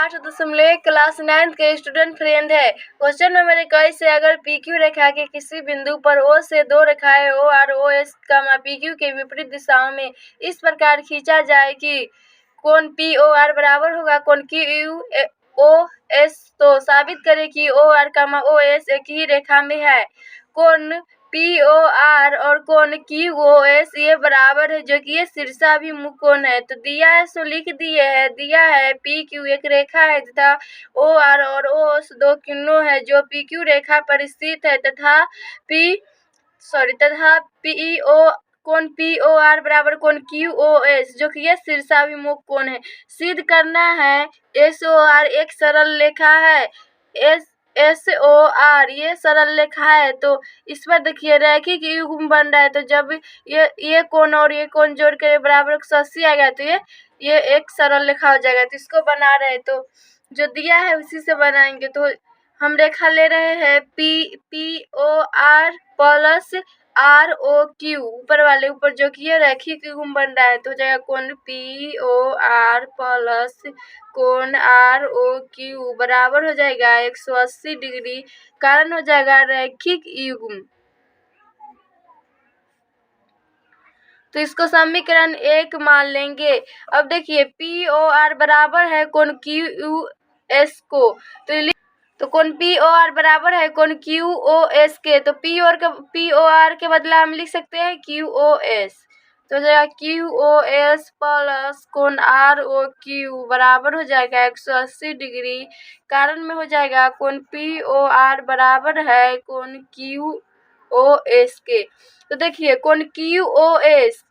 8.1 class 9 के student friend है। Question number 21 से अगर PQ रेखा के किसी बिंदु पर O से दो रेखाएं OR OS PQ के विपरीत दिशाओं में इस प्रकार खींचा जाए कि कोण POR बराबर होगा कोण QOS, तो साबित करें कि OR, OS एक ही रेखा में है। कोण POR और कोण QOS ये बराबर है, जो कि ये शीर्षाभिमुख कोण है। तो दिया है सो लिख दिए है। दिया है PQ एक रेखा है तथा OR और OS दो किरणों है जो PQ रेखा पर स्थित है तथा कोण POR बराबर कोण QOS, जो कि ये शीर्षाभिमुख कोण है। सिद्ध करना है SOR एक सरल रेखा है। SOR ये सरल रेखा है, तो इस पर देखिए रैखिक युग्म बन रहा है। तो जब ये कोण और ये कोण जोड़ के बराबर 180 आ गया तो ये एक सरल रेखा हो जाएगा। तो इसको बना रहे हैं, तो जो दिया है उसी से बनाएंगे। तो हम रेखा ले रहे हैं POR प्लस ROQ ऊपर जो कि ये रैखिक युग्म बन रहा है, तो हो जाएगा कोण POR प्लस कोण ROQ बराबर हो जाएगा 180 डिग्री, कारण हो जाएगा रैखिक युग्म। तो इसको समीकरण 1 मान लेंगे। अब देखिए POR बराबर है कोण QS को, तो कोण POR बराबर है कोण QOS के, तो POR के बदला हम लिख सकते हैं QOS। तो हो जाएगा QOS प्लस कोण ROQ बराबर हो जाएगा 180 डिग्री, कारण में हो जाएगा कोण POR बराबर है कोण QOS के। तो देखिए कोण QOS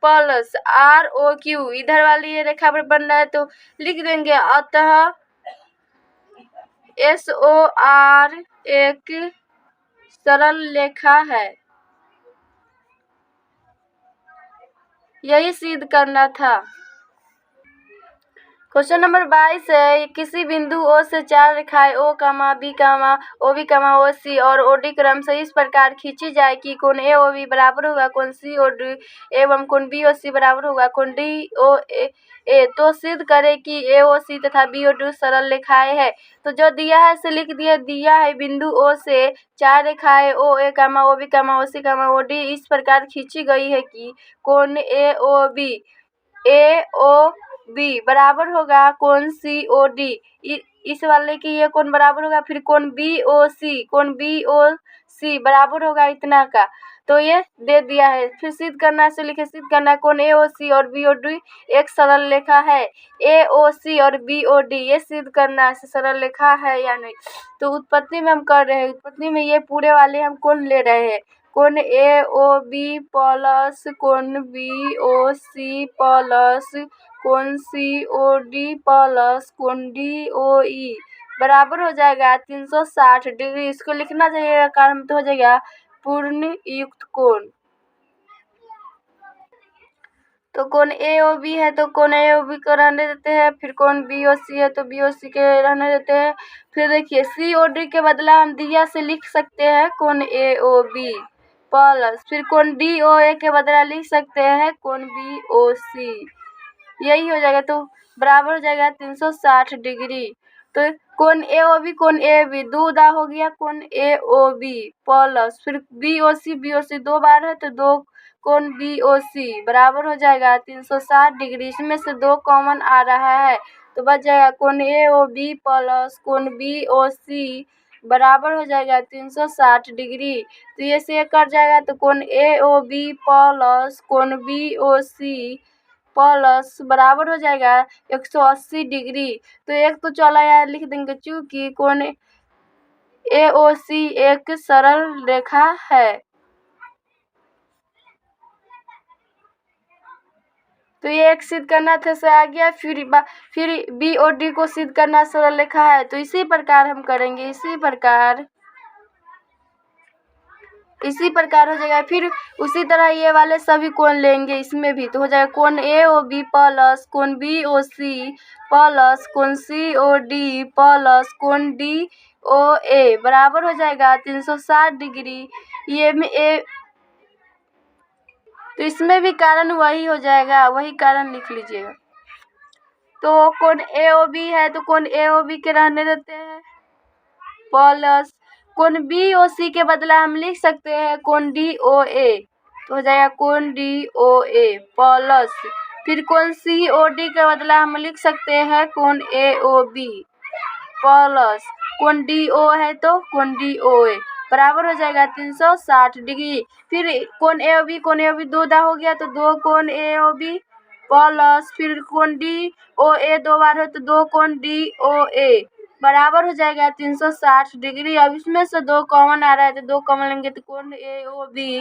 प्लस ROQ इधर वाली ये रेखा पर बन रहा है, तो लिख देंगे अतः SOR एक सरल रेखा है। यही सिद्ध करना था। क्वेश्चन नंबर 22 है, किसी बिंदु O से चार रेखाएं O, B, OB, OC और OD क्रम से इस प्रकार खींची जाए कि कोण AOB बराबर होगा कोण COD एवं कोण BOC बराबर होगा कोण DOA। तो सिद्ध करें कि AOC तथा BOD सरल रेखाएं है। तो जो दिया है से लिख दिया। दिया है बिंदु O से चार रेखाएं OA, OB, OC, OD इस प्रकार खींची गई है कि कोण AOB बराबर होगा कोण COD, इस वाले की ये कोण बराबर होगा, फिर कोण BOC बराबर होगा इतना का। तो ये दे दिया है। फिर सिद्ध करना से लिखे सिद्ध करना कोण AOC और BOD एक सरल रेखा है। AOC और BOD ये सिद्ध करना है सरल रेखा है या नहीं। तो उत्पत्ति में हम कर रहे हैं। उत्पत्ति में ये पूरे वाले हम कोण ले रहे हैं। कोण AOB प्लस कोण BOC प्लस कोण COD प्लस कोण DOE बराबर हो जाएगा 360 डिग्री। इसको लिखना चाहिए, कारण तो हो जाएगा पूर्ण युक्त कोण। तो कोण AOB है तो कोण AOB को रहने देते हैं, फिर कोण BOC है तो BOC के रहने देते हैं। फिर देखिए COD के बदला हम दिया से लिख सकते हैं कोण AOB प्लस फिर कोण DOA के बदला लिख सकते हैं कोण BOC। यही हो जाएगा, तो बराबर हो जाएगा 360 डिग्री। तो कोण AOB कोण AOB दो दा हो गया कोण AOB प्लस फिर BOC दो बार है तो दो कोण BOC बराबर हो जाएगा 360 डिग्री। इसमें से दो कॉमन आ रहा है तो बच जाएगा कोण AOB प्लस कोण BOC बराबर हो जाएगा 360 डिग्री। तो ये से कट जाएगा, तो कोण AOB प्लस कोण BOC प्लस बराबर हो जाएगा 180 डिग्री। तो एक तो चला यार लिख देंगे, चूंकि कोण AOC एक सरल रेखा है। तो ये एक सिद्ध करना था से आ गया। फिर BOD को सिद्ध करना सरल रेखा है, तो इसी प्रकार हम करेंगे। इसी प्रकार हो जाएगा। फिर उसी तरह ये वाले सभी कोण लेंगे इसमें भी, तो हो जाएगा कोण AOB प्लस कोण BOC प्लस कोण COD प्लस कोण DOA बराबर हो जाएगा 360 डिग्री। ये में तो इसमें भी कारण वही हो जाएगा, वही कारण लिख लीजिएगा। तो कोण ए ओ बी है तो कोण ए ओ बी के रहने देते हैं प्लस कोण बी ओ सी के बदला हम लिख सकते हैं कोण डी ओ ए, तो हो जाएगा कोण डी ओ ए प्लस फिर कोण सी ओ डी के बदला हम लिख सकते हैं कोण ए ओ बी प्लस कोण डी ओ है तो कोण डी ओ ए बराबर हो जाएगा 360 डिग्री। फिर कोण ए ओ बी दो दा हो गया तो दो कोण ए ओ बी प्लस फिर कोण डी ओ ए दो बार हो तो दो कोण डी ओ ए बराबर हो जाएगा 360 डिग्री। अब इसमें से दो कॉमन आ रहा है तो दो कॉमन लेंगे तो कोण ए ओ बी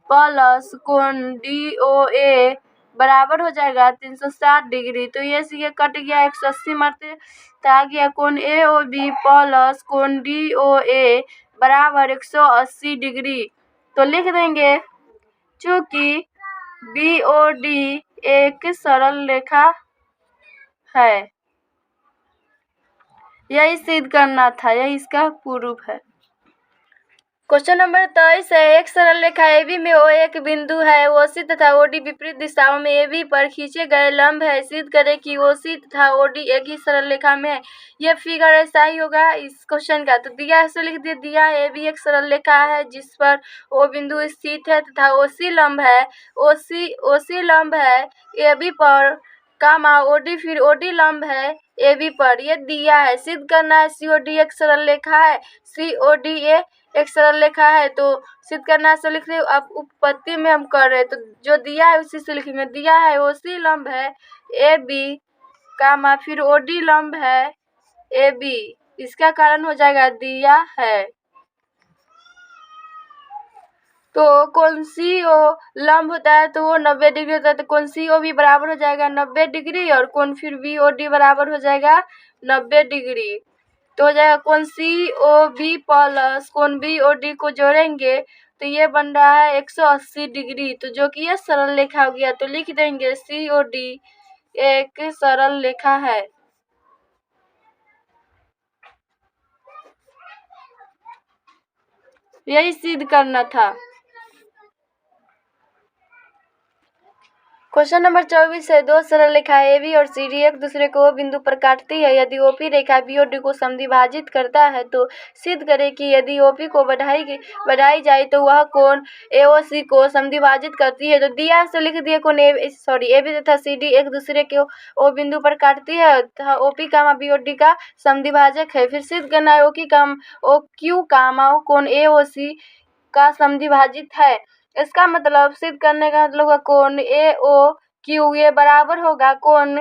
प्लस कोण डी ओ ए बराबर हो जाएगा 360 डिग्री। तो ये से ये कट गया 180 मरते तो आ गया कोण ए ओ बी प्लस कोण डी ओ ए बराबर 180 डिग्री। तो लिख देंगे चूंकि बी ओ डी एक सरल रेखा है, यही सिद्ध करना था, यही इसका प्रूफ है। क्वेश्चन नंबर 23 है एक सरल रेखा AB में ओ एक बिंदु है, OC तथा OD विपरीत दिशाओं में AB पर खींचे गए लंब है, सिद्ध करें कि OC तथा OD एक ही सरल रेखा में है। ये फिगर ऐसा ही होगा इस क्वेश्चन का। तो दिया ऐसे लिख दिया AB एक सरल रेखा है जिस पर O बिंदु स्थित है तथा OC लंब है, OC लंब है AB पर कामा OD फिर OD लंब है AB पर, ये दिया है। सिद्ध करना है COD एक सरल रेखा है, COD एक सरल रेखा है। तो सिद्ध करना से लिख रहे हो, अब उपपत्ति में हम कर रहे हैं तो जो दिया है उसी से लिखेंगे। दिया है OC लंब है AB कामा फिर OD लंब है AB, इसका कारण हो जाएगा दिया है। तो कोण CO लंब होता है तो वो 90 डिग्री होता है, तो कोण CO भी बराबर हो जाएगा 90 डिग्री और कोण फिर BOD बराबर हो जाएगा 90 डिग्री। तो हो जाएगा कोण COB प्लस कोण BOD को जोड़ेंगे तो ये बन रहा है 180 डिग्री, तो जो कि ये सरल रेखा हो गया। तो लिख देंगे COD एक सरल रेखा है। यही सिद्ध करना था। क्वेश्चन नंबर 24 है दो सरल रेखाएं AB और CD एक दूसरे को बिंदु पर काटती है, यदि OP रेखा BOD को समद्विभाजित करता है तो सिद्ध करें कि यदि OP को बढ़ाई जाए तो वह कोण AOC को समद्विभाजित करती है। तो दिया से लिख दिए कोण AB तथा CD एक दूसरे को O बिंदु पर काटती है तथा OP कामा BOD का समद्विभाजक है। फिर सिद्ध करना है OQ कामा कोण AOC का समद्विभाजित है। इसका मतलब सिद्ध करने का मतलब होगा कोण AOQ ये बराबर होगा कोण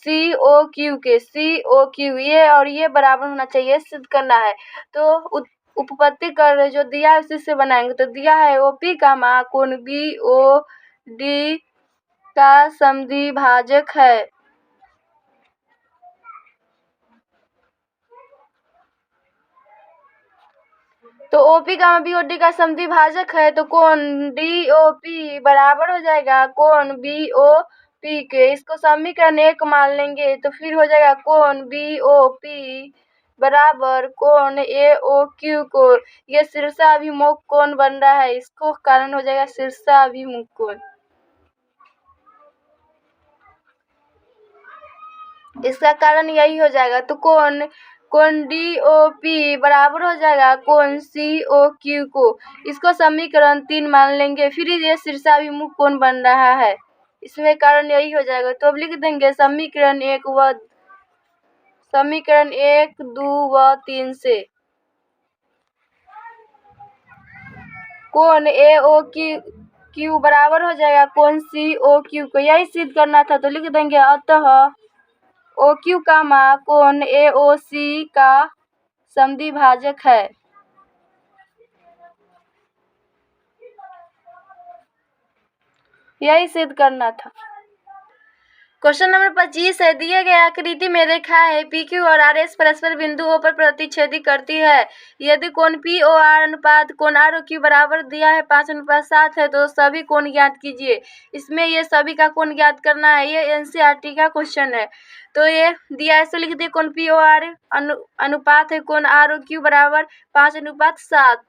COQ के, COQ ये और ये बराबर होना चाहिए, सिद्ध करना है। तो उपपत्ति कर रहे जो दिया है उसी से बनाएंगे। तो दिया है OP कामा कोण BOD का समद्विभाजक है। तो OP का BOD का समद्विभाजक है तो कोण DOP बराबर हो जाएगा कोण BOP के। इसको समीकरण 1 मान लेंगे तो फिर हो जाएगा कोण BOP बराबर कोण AOQ को, ये शीर्षाभिमुख कोण बन रहा है, इसको कारण हो जाएगा शीर्षाभिमुख कोण। इसका कारण यही हो जाएगा। तो कोण DOP बराबर हो जाएगा कोण COQ को, इसको समीकरण 3 मान लेंगे। फिर ये शीर्षाभिमुख कोण बन रहा है, इसमें कारण यही हो जाएगा। तो अब लिख देंगे समीकरण 1, 2 व 3 से कोण AOQ बराबर हो जाएगा कोण COQ को, यही सिद्ध करना था। तो लिख देंगे अतः OQ कामा कोण AOC का समद्विभाजक है। यही सिद्ध करना था। क्वेश्चन नंबर 25 है दिए गए आकृति में रेखा है PQ और RS परस्पर बिंदु O पर प्रतिच्छेदी करती है। यदि कोण POR अनुपात कोण ROQ बराबर दिया है 5:7 है तो सभी कोण ज्ञात कीजिए। इसमें ये सभी का कोण ज्ञात करना है, ये NCERT का क्वेश्चन है। तो ये दिया ऐसे लिख दिए कोण POR अनुपात है कोण ROQ बराबर 5:7।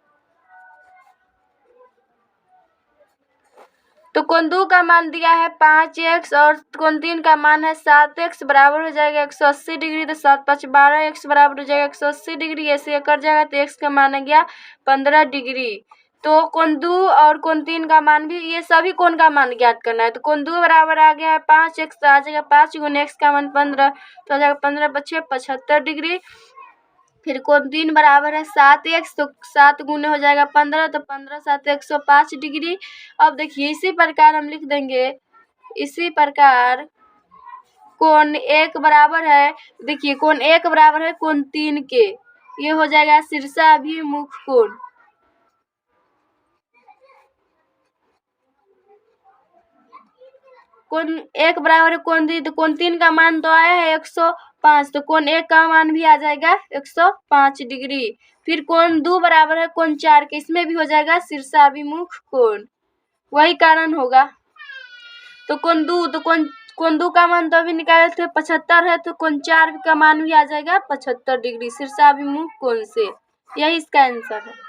तो कोण 2 का मान दिया है 5x और कोण 3 का मान है 7x, बराबर हो जाएगा 180 डिग्री। तो 7 5 12x बराबर हो जाएगा 180 डिग्री। ऐसे ये कट जाएगा तो x का मान आ गया 15 डिग्री। तो कोण 2 और कोण 3 का मान भी, ये सभी कोण का मान ज्ञात करना है। तो कोण 2 बराबर आ गया है 5x, तो आ जाएगा 5 गुने x का मान 15, तो आ जाएगा 15 बचे 75 डिग्री। फिर कोण 3 बराबर है 7x, तो 7 गुने हो जाएगा 15, तो 15 7 105 डिग्री। अब देखिए इसी प्रकार हम लिख देंगे, इसी प्रकार कोण 1 बराबर है, देखिए कोण 1 बराबर है कोण 3 के, ये हो जाएगा शीर्षाभिमुख कोण। कोण 1 बराबर है कोण 3, तो कोण 3 का मान तो आया है 105, तो कोण 1 का मान भी आ जाएगा 105 डिग्री। फिर कोण 2 बराबर है कोण 4 के, इसमें भी हो जाएगा शीर्षाभिमुख कोण, वही कारण होगा। तो कोण 2, तो कोण 2 का मान तो अभी निकाले थे 75 है, तो कोण 4 का मान भी आ जाएगा 75 डिग्री शीर्षाभिमुख कोण से। यही इसका आंसर है।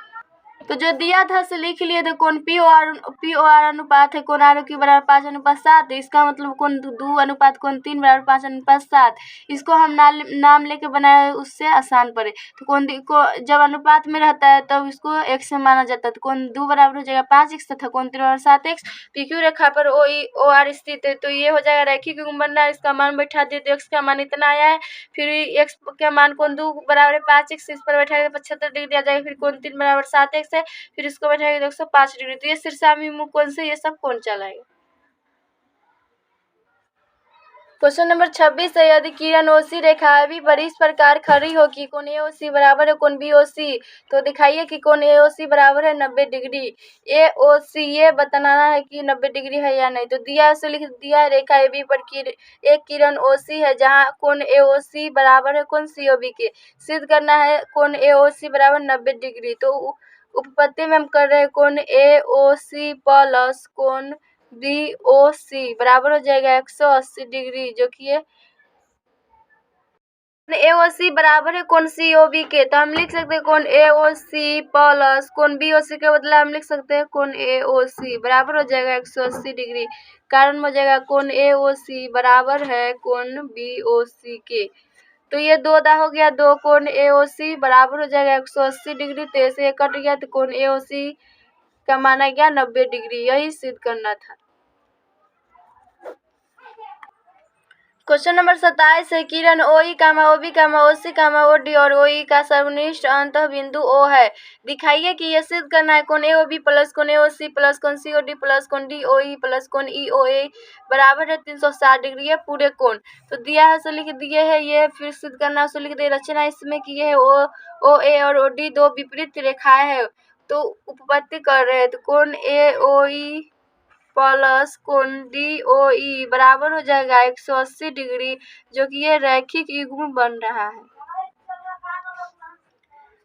तो जो दिया था से लिख लिए। तो कोण POR अनुपात है कोण ROQ बराबर 5:7। इसका मतलब कोण 2 अनुपात कोण 3 बराबर 5:7। इसको हम नाम लेके बनाए, उससे आसान पड़े। तो कोण को जब अनुपात में रहता है तब इसको x से माना जाता है। तो कोण 2 बराबर हो जाएगा 5x तथा कोण 3 बराबर 7x। PQ रेखा पर OR स्थित है, तो ये हो जाएगा रैखिक बन रहा है। इसका मान बैठा दिए तो x का मान इतना आया है। फिर x का मान कोण 2 बराबर 5x, इस पर बैठा 75 डिग्री आ जाएगा। फिर कोण 3 बराबर 7x है, फिर इसको बैठाएंगे 105 डिग्री। तो ये शीर्षाभिमुख कोण से ये सब कोण चलाएगा। क्वेश्चन नंबर 26 है, यदि किरण OC रेखा भी पर इस प्रकार खड़ी हो कि कोण AOC बराबर है कोण BOC, तो दिखाइए कि कोण AOC बराबर है 90 डिग्री। AOC ये बताना है कि 90 डिग्री है या नहीं। तो दिया से लिख दिया रेखा AB पर एक किरण OC है जहां कोण AOC बराबर है कोण COB के। सिद्ध करना है कोण AOC बराबर 90 डिग्री। तो उपपत्ति में हम कर रहे हैं कोण AOC प्लस कोण BOC बराबर हो जाएगा 180 डिग्री, जो कि ये AOC बराबर है कोण COB के। तो हम लिख सकते हैं कोण AOC प्लस कोण BOC के बदले हम लिख सकते हैं कोण AOC बराबर हो जाएगा 180 डिग्री। कारण हो जाएगा कोण AOC बराबर है कोण BOC के। तो ये 2 दा हो गया, 2 कोण AOC बराबर हो जाएगा 180 डिग्री। तो ऐसे ये कट गया, तो कोण AOC का माना गया 90 डिग्री। यही सिद्ध करना था। क्वेश्चन नंबर 27 है, किरण OE, OB, OC, OD और OE का सर्वनिष्ठ अंतः बिंदु O है। दिखाइए कि यह सिद्ध करना है कोण AOB प्लस कोण AOC प्लस कोण COD प्लस कोण DOE प्लस कोण EOA बराबर है 360 डिग्री है पूरे कोण। तो दिया है सो लिख दिए है ये, फिर सिद्ध करना सो लिख दे। रचना इसमें की है OA और OD 2 विपरीत रेखाएं है, तो उपपत्ति कर रहे हैं। तो कोण AOE प्लस कोण DOE बराबर हो जाएगा 180 डिग्री, जो कि ये रैखिक युग्म बन रहा है।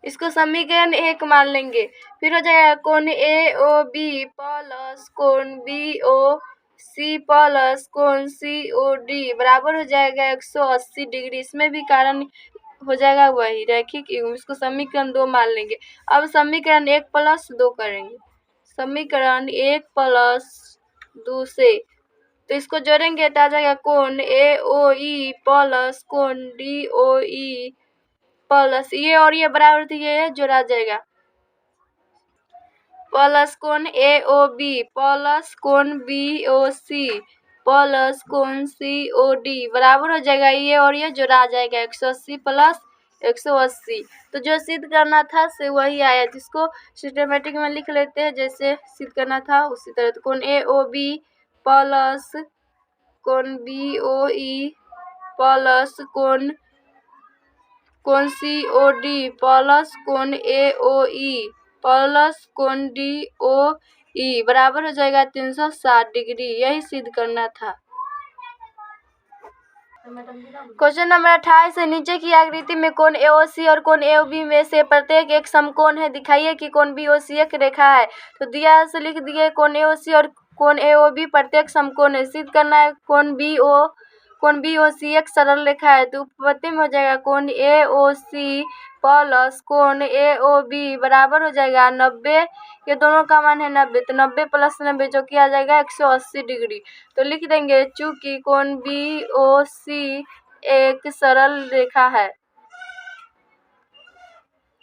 इसको समीकरण 1 मान लेंगे। फिर हो जाएगा कोण AOB प्लस कोण BOC प्लस कोण COD बराबर हो जाएगा 180 डिग्री। इसमें भी कारण हो जाएगा वही रैखिक युग्म। इसको समीकरण 2 मान लेंगे। अब समीकरण 1 प्लस 2 करेंगे। समीकरण 1 प्लस 2 से तो इसको जोड़ेंगे तो आ जाएगा कोण AOE प्लस कोण DOE प्लस ये और ये बराबर थी, ये जोड़ा जाएगा प्लस कोण AOB प्लस कोण BOC प्लस कोण COD बराबर हो जाएगा ये और ये जोड़ा जाएगा 180 प्लस 180। तो जो सिद्ध करना था से वही आया, जिसको सिस्टमेटिक में लिख लेते हैं जैसे सिद्ध करना था उसी तरह। तो कोण AOB प्लस कोण BOE प्लस कोण COD प्लस कोण AOE प्लस कोण DOE बराबर हो जाएगा 360 डिग्री। यही सिद्ध करना था। क्वेश्चन नंबर 28 है, नीचे की आकृति में कोण AOC और कोण AOB में से प्रत्येक एक समकोण है। दिखाइए कि कोण BOC एक रेखा है। तो दिया है से लिख दिए कोण AOC और कोण AOB प्रत्येक समकोण है। सिद्ध करना है कोण BOC एक सरल रेखा है। तो उपपत्ति में हो जाएगा कोण AOC प्लस कोण ए ओ बी बराबर हो जाएगा 90। ये दोनों का मान है 90, तो 90 प्लस 90 जो कि आ जाएगा 180 डिग्री। तो लिख देंगे चूंकि कोण बी ओ सी एक सरल रेखा है।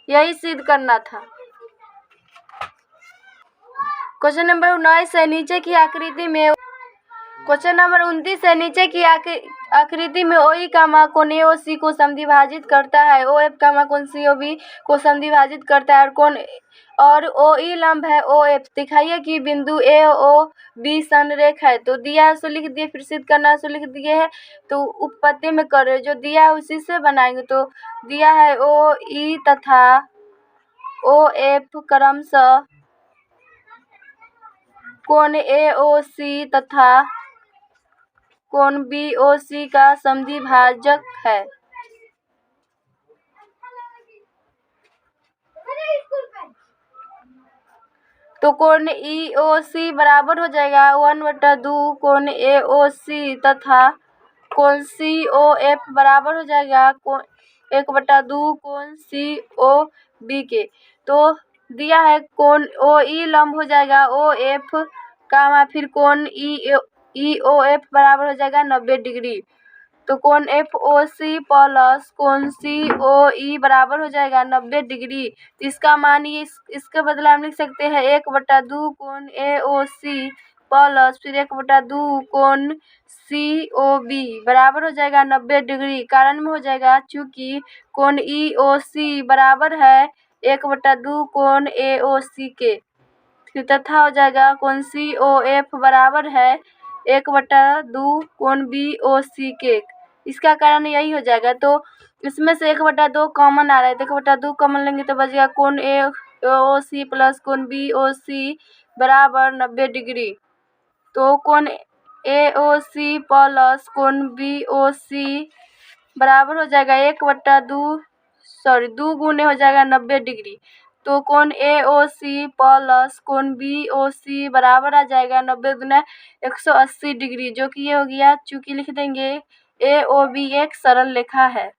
यही सिद्ध करना था। क्वेश्चन नंबर 19 है नीचे की आकृति में क्वेश्चन नंबर 29 है नीचे की आकृति में OE कामा कोण AOC को समद्विभाजित करता है, OF कामा कोण COB को समद्विभाजित करता है और OE लंब है OF। दिखाइए कि बिंदु AOB संरेख है। तो दिया है सो लिख दिए, फिर सिद्ध करना है सो लिख दिए है। तो उत्पत्ति में कर जो दिया है उसी से बनाएंगे। तो दिया है OE तथा OF क्रमशः कोण AOC तथा कोण BOC का समद्विभाजक है। तो कोण EOC बराबर हो जाएगा 1/2 कोण AOC तथा कोण COF बराबर हो जाएगा 1/2 कोण COB के। तो दिया है कोण OE लंब हो जाएगा OF कामा फिर कोण EOF बराबर हो जाएगा 90 डिग्री। तो कोण FOC प्लस कोण COE बराबर हो जाएगा 90 डिग्री। तो इसका मान ये इसके बदले हम लिख सकते हैं 1/2 कोण AOC प्लस फिर 1/2 कोण COB बराबर हो जाएगा 90 डिग्री। कारण में हो जाएगा चूंकि कोण EOC बराबर है 1/2 कोण AOC के। फिर तथा हो जाएगा कोण COF बराबर है 1/2 कोण BOC के। इसका कारण यही हो जाएगा। तो इसमें से 1/2 कॉमन आ रहा है, तो 1/2 कॉमन लेंगे तो बचेगा कोण AOC प्लस कोण BOC बराबर 90 डिग्री। तो कोण AOC प्लस कोण BOC बराबर हो जाएगा 2 गुने हो जाएगा 90 डिग्री। तो कोण AOC प्लस कोण BOC बराबर आ जाएगा 90 गुना 180 डिग्री, जो कि ये हो गया। चूंकि लिख देंगे AOB एक सरल रेखा है।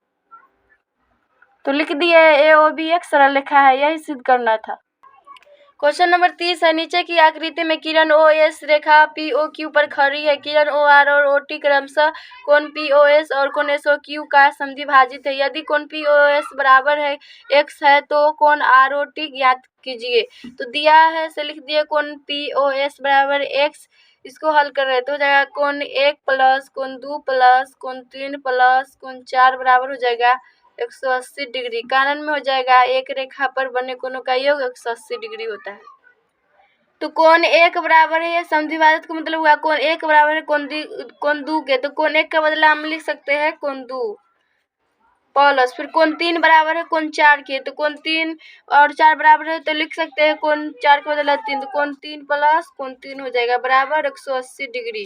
तो लिख दिए AOB एक सरल रेखा है, यही सिद्ध करना था। क्वेश्चन नंबर 30 है नीचे की आकृति में किरण OS रेखा POQ पर खड़ी है। किरण OR और OT क्रमशः कोण POS और कोण SOQ का समद्विभाजित है। यदि कोण POS बराबर है x है तो कोण ROT ज्ञात कीजिए। तो दिया है से लिख दिए कोण POS बराबर x। इसको हल कर रहे तो हो जाएगा कोण 1 प्लस कोण 2 प्लस कोण 3 प्लस कोण 4 बराबर हो जाएगा 180 डिग्री। कारण में हो जाएगा एक रेखा पर बने कोणों का योग 180 डिग्री होता है। तो कोण 1 बराबर है समद्विभाजित का मतलब हुआ कोण 1 बराबर है कोण 2 के। तो कोण 1 का बदला हम लिख सकते हैं कोण 2 प्लस फिर कोण 3 बराबर है कोण 4 के। तो कोण 3 और 4 बराबर है तो लिख सकते हैं कोण 4 का बदला 3। तो कोण 3 प्लस कोण 3 हो जाएगा बराबर 180 डिग्री।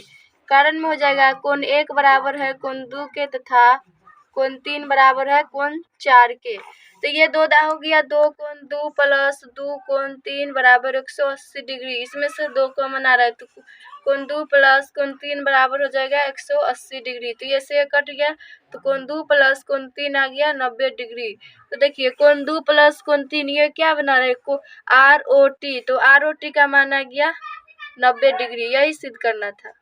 कारण में हो जाएगा कोण 1 बराबर है कोण 2 के तथा कोण 3 बराबर है कोण 4 के। तो ये 2 हो गया 2 कोण 2 प्लस 2 कोण 3 बराबर 180 डिग्री। इसमें से 2 कॉमन आ रहा है तो कोण 2 प्लस कोण 3 बराबर हो जाएगा 180 डिग्री। तो ये से कट गया तो कोण 2 प्लस कोण 3 आ गया 90 डिग्री। तो देखिए कोण 2 प्लस कोण 3 ये क्या बना रहे को ROT। तो ROT का मान आ गया 90 डिग्री। यही सिद्ध करना था।